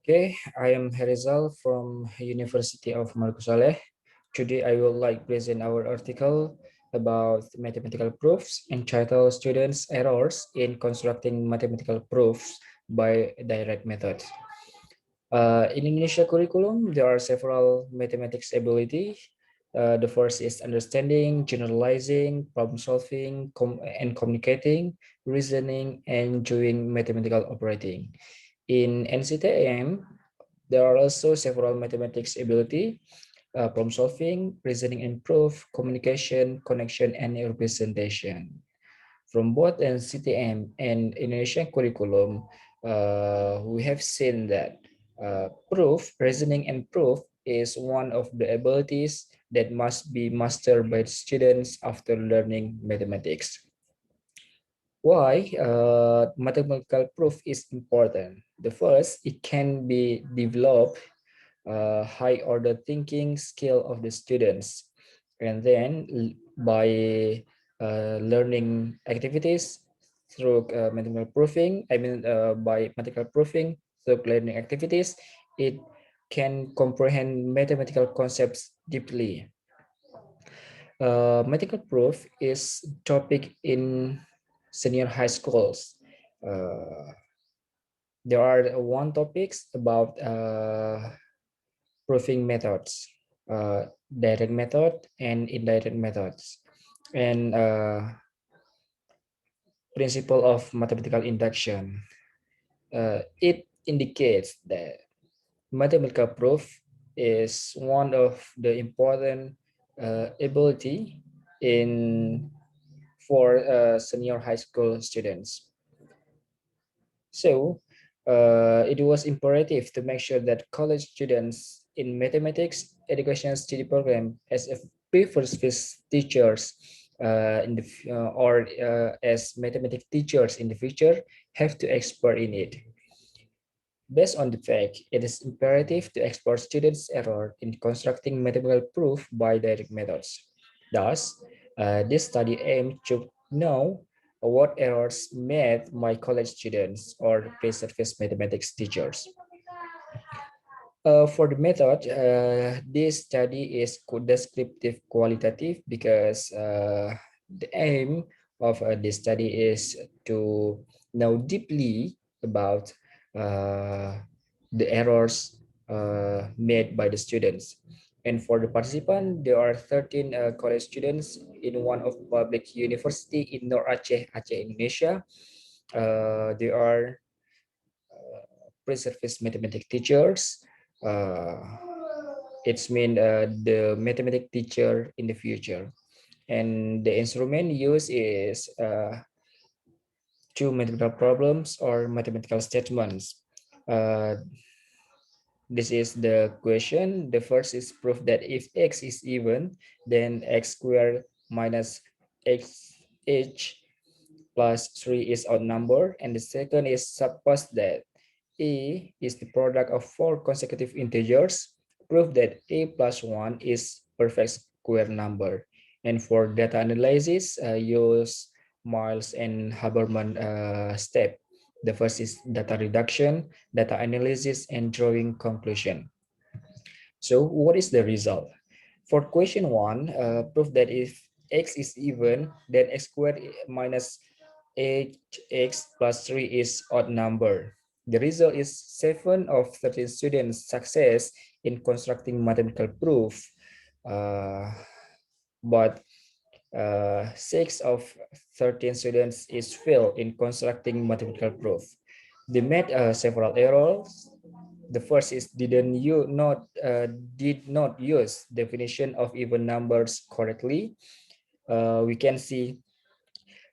Okay, I am Herizal from University of Marcus. Today I would like present our article about mathematical proofs entitled Students' Errors in Constructing Mathematical Proofs by Direct Method. In Indonesia curriculum, there are several mathematics ability. The first is understanding, generalizing, problem solving, and communicating, reasoning, and doing mathematical operating. In NCTM, there are also several mathematics ability, problem solving, reasoning and proof, communication, connection, and representation. From both NCTM and Indonesian curriculum, we have seen that reasoning and proof is one of the abilities that must be mastered by students after learning mathematics. Why mathematical proof is important? The first, it can be developed high order thinking skill of the students, and then by learning activities through mathematical proofing, by mathematical proofing through learning activities, it can comprehend mathematical concepts deeply. Mathematical proof is topic in senior high schools. uh, there are one topics about proving methods, direct method and indirect methods, and principle of mathematical induction. It indicates that mathematical proof is one of the important ability in for senior high school students. So it was imperative to make sure that college students in mathematics education study program as a pre-first teachers as mathematics teachers in the future have to expert in it. Based on the fact, it is imperative to explore students' error in constructing mathematical proof by direct methods. Thus, this study aimed to know what errors made by college students or pre-service mathematics teachers. For the method, this study is descriptive qualitative because the aim of this study is to know deeply about uh, the errors made by the students. And for the participant, there are 13 college students in one of public university in North Aceh, Aceh, Indonesia. They are pre-service mathematics teachers. Uh, it's mean the mathematics teacher in the future. And the instrument used is two mathematical problems or mathematical statements. Uh, this is the question. The first is proof that if x is even, then x squared minus x h plus 3 is odd number. And the second is suppose that a is the product of four consecutive integers. Prove that a plus 1 is perfect square number. And for data analysis, use Miles and Haberman step. The first is data reduction, data analysis, and drawing conclusion. So what is the result? For question one, prove that if x is even, then x squared minus 8x plus 3 is odd number. The result is 7 of 13 students success in constructing mathematical proof, uh, but 6 of 13 students is fail in constructing mathematical proof. They made several errors. The first is did not use definition of even numbers correctly. We can see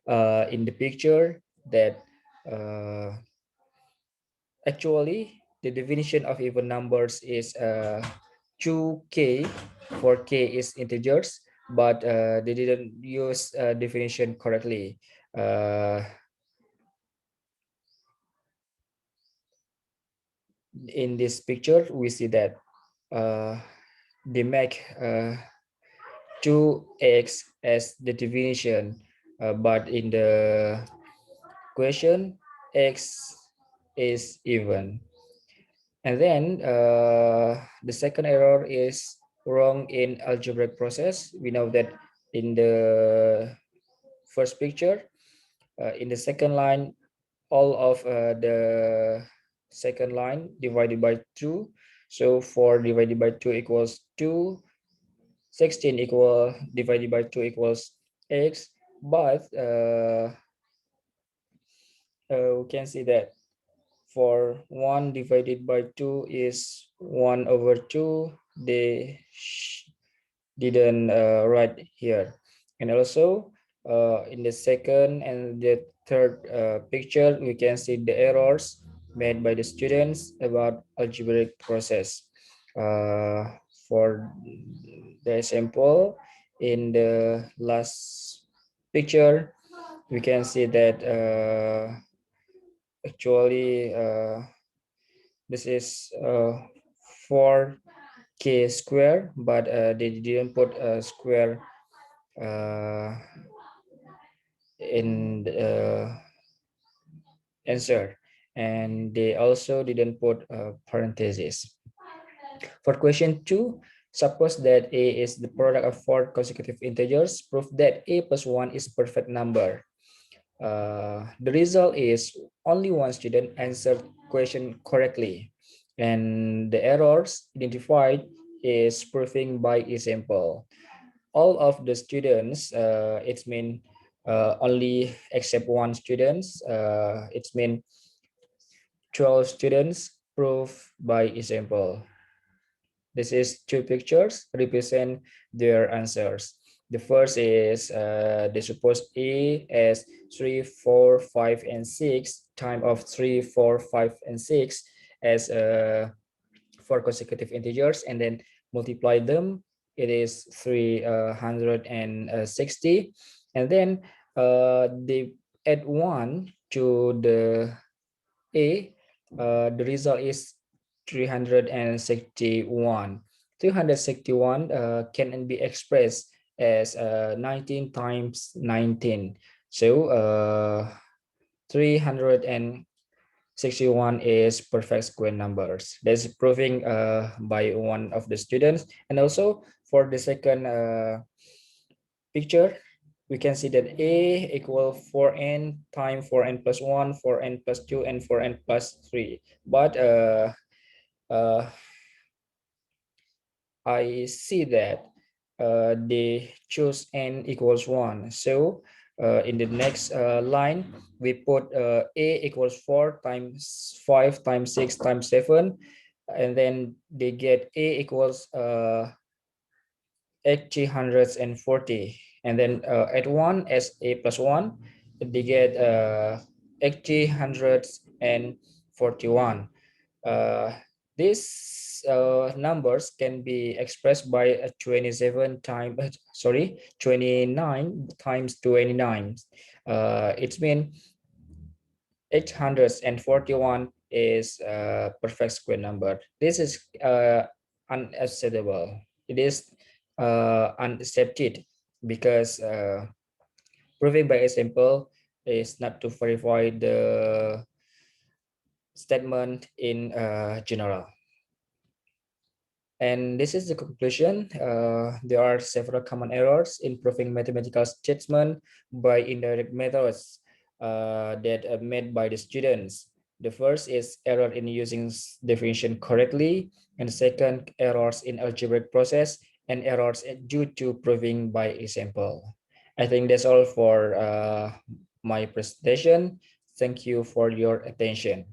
in the picture that uh, actually the definition of even numbers is 2k, for k is integers, but they didn't use definition correctly. Uh, in this picture, we see that uh, they make 2x as the definition, but in the question, x is even. And then the second error is wrong in algebraic process. We know that in the first picture, in the second line, all of the second line divided by 2. So 4 divided by 2 equals 2, 16 equal divided by 2 equals x. But we can see that for 1 divided by 2 is 1 over 2. They didn't write here. And also in the second and the third picture, we can see the errors made by the students about algebraic process. For the example, in the last picture, we can see that actually this is 4k square, but they didn't put a square uh, in the answer, and they also didn't put a parenthesis. For question 2, suppose that a is the product of 4 consecutive integers. Prove that a plus 1 is perfect number. The result is only one student answered question correctly, and the errors identified is proving by example. All of the students, it's mean only except one students, it's mean 12 students prove by example. This is two pictures represent their answers. The first is they suppose A as 3, 4, 5, and 6 time of 3, 4, 5, and 6 as 4 consecutive integers, and then multiply them. It is 360, and then they add 1 to the A. The result is 361. 361 can be expressed as 19 times 19. So 361 is perfect square numbers. That's proving by one of the students. And also for the second picture, we can see that A equal 4n times 4n plus 1, 4n plus 2, and 4n plus 3. But I see that they choose n equals 1. So in the next line, we put A equals 4 times 5 times 6 times 7. And then they get A equals 840, and then at 1 as a plus 1, they get 841. uh, these numbers can be expressed by a 27 times 29 times 29. It's mean 841 is a perfect square number. This is unacceptable. It is unaccepted because proving by example is not to verify the statement in general. And this is the conclusion. There are several common errors in proving mathematical statement by indirect methods that are made by the students. The first is error in using definition correctly, and the second, errors in algebraic process, and errors due to proving by example. I think that's all for my presentation. Thank you for your attention.